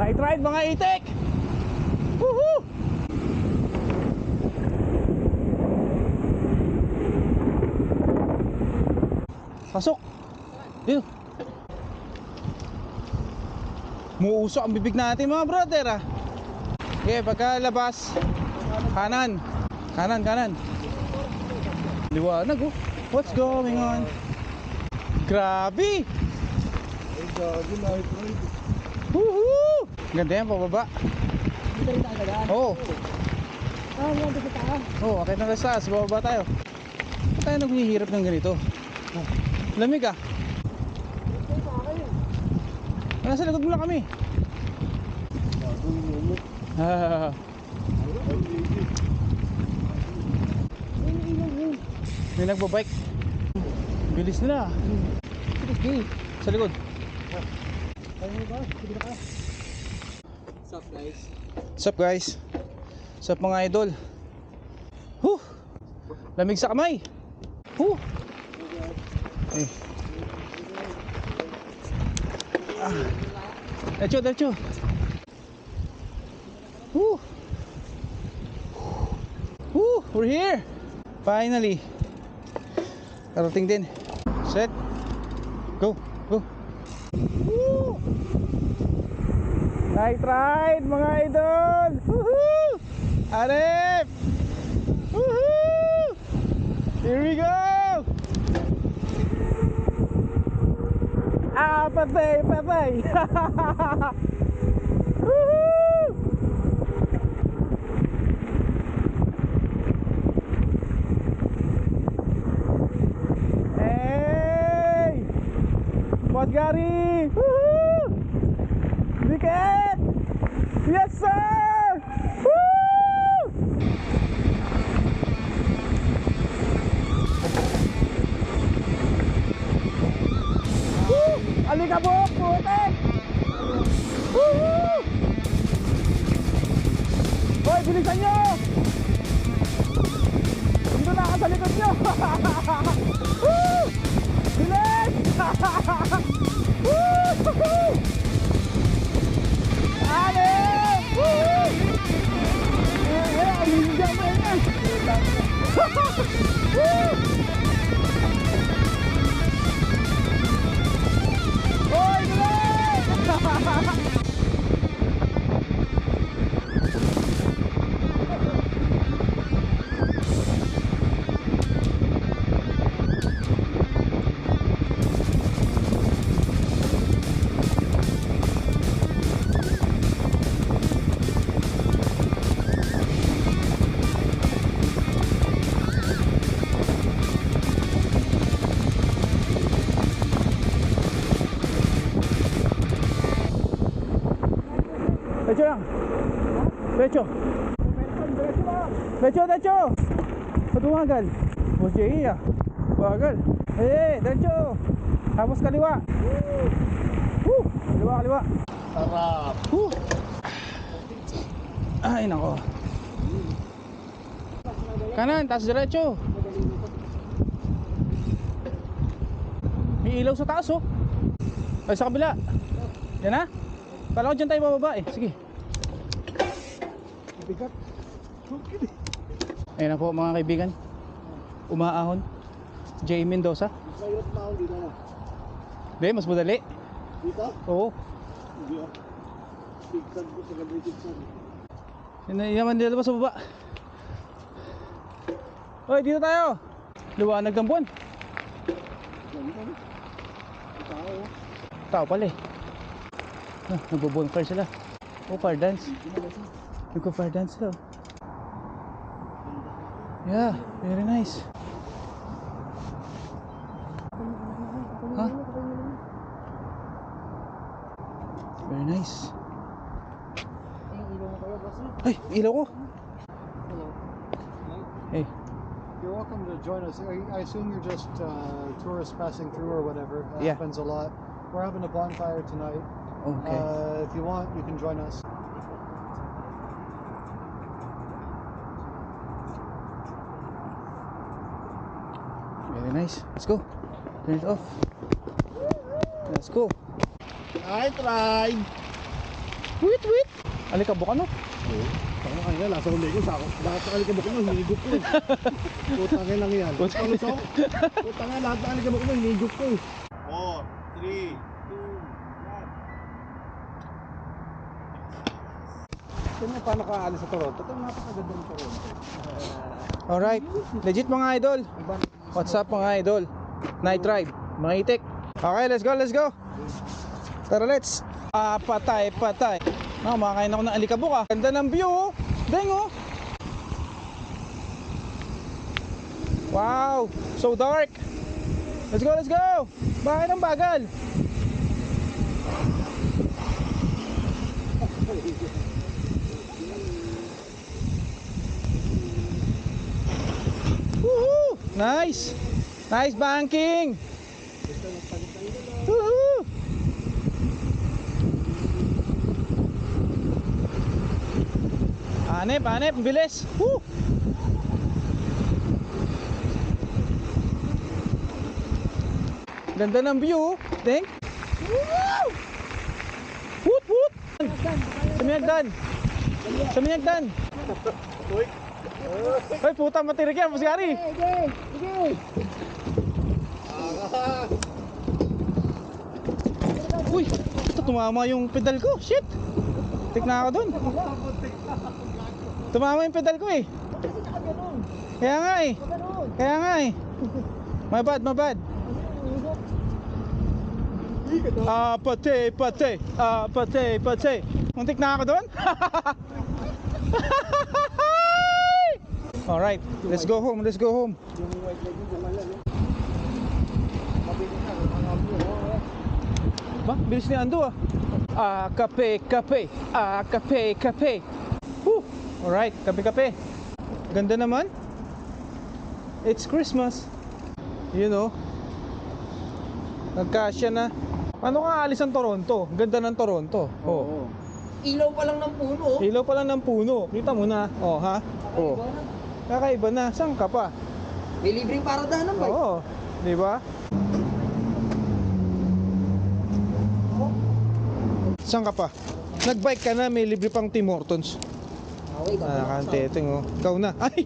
Night ride mga itik! Woohoo! Pasok! Dito! Muusok ang bibig natin mga brother ah. Okay, pagkalabas kanan. Kanan. Liwanag oh. What's going on? Grabe! Ay, gago na ito. Woohoo! Ganda yan, pababa. Hindi rin nakagagaan. Oo. Wala dito tayo. Oo, akit na kastas, bababa tayo. Ba't tayo naghihirap ng ganito? Lamig ah. Ito sa akin. Nasa likod mo lang kami. Gago, lumumot. Ah, may nagbabike. Bilis nila. Sige. Sa likod. Kaya mo ba? Sige na ka. What's up guys? What's up guys? What's up mga idol? Huh! Lamig sa kamay. Huh! Eh. Diretso. Huh! We're here! Finally! Karating din. Set! Go! Woo! Night ride mga idol! Woohoo! Arep! Woohoo! Here we go! Ah, patay! Woohoo! Hey! Boss Gary! Woohoo! Biket! Yes sir! Woo! Woo! Alikabok! Putek! Woohoo! Hoy, bilisan nyo! Dito na ako sa likod nyo! Woo! Bilis! Woo! Ale! Woo! Ninja mo yan! Woo! Hoy, bilis! Diretso lang. Diretso. Ba't bumagal? Boss J.E. ah. Bagal. Diretso. Tapos kaliwa. Woo! Kaliwa. Sarap. Woo! Ay, nako. Kanan, taas diretso. May ilaw sa taas oh. Ay, sa kabila. Yan na? Kala ko dyan tayo bababa eh. Sige. Bigat. Ayun na po mga kaibigan. Umaahon. J. Mendoza. Mahirap na ako dito na. Hindi, mas madali. Dito? Oo. Hindi ah. Tigsan ko sa gabi tigsan. Yan naman dito ba sa baba. Hoy, dito tayo. Liwanag ng buwan. Tao. Tao pala eh. Nagbo-bonfire sila. Oh, fire dance. Nagko-fire dance sila. Yeah, very nice. Huh? Very nice. Ay, ilaw ko. Hello. Hey. You're welcome to join us. I assume you're just tourists passing through or whatever. That Yeah. happens a lot. We're having a bonfire tonight. Okay. If you want, you can join us. Very nice. Let's go. Turn it off. Let's go. Night ride! Wait, wait. Alikabok ano? Oo. Tama kanina, lasa ko ko sa ako. Lahat sa alikabok mo, hinigop ko. Putang ina lang yan. Putang lusok. Putang ina, lahat ng alikabok mo, hinigop ko. 4, 3, 2, 1. Ito nga pa nakaalis sa Toronto. Ito nga pa kaganda ng Toronto. Alright. Legit mga idol. What's up mga idol? Night ride. Mga itik. Okay, let's go, let's go. Tara, let's. Patay, patay. Makakain ako ng alikabok ah. Ganda ng view oh. Deng oh. Wow, so dark. Let's go, let's go. Bakit ang bagal? Woohoo! Nice. Nice banking. Woohoo! Hanep, hanep, bilis. Woo! Ganda ng view, deng. Woo! Woot woot. Sumiyagdan. Sumiyagdan. Hoy, puta matirik yan, Pusigari. Uy, ito tumama yung pedal ko. Shit. Tik na ako dun. Tumama yung pedal ko eh. Kaya nga eh. Kaya nga eh. My bad, my bad. Pate, pate. Pate, pate. Muntik na ako doon. Alright, let's go home, let's go home. Ba, bilis ni Ando ah. Kape, kape. Kape, kape. Woo! Alright, kape-kape. Ganda naman. It's Christmas. You know. Nagkasya na. Paano ka alis ang Toronto? Ganda ng Toronto. Oh. Ilaw pa lang ng puno. Ilaw pa lang ng puno. Kita mo na. Oh, ha? Oh. Kakaiba na. Saan ka pa? May libreng paradahan ng bike. Oo. Di ba? Saan ka pa? Nagbike ka na, may libre pang Tim Hortons. Okay, Nakakanteteng oh. Ikaw na. Ay!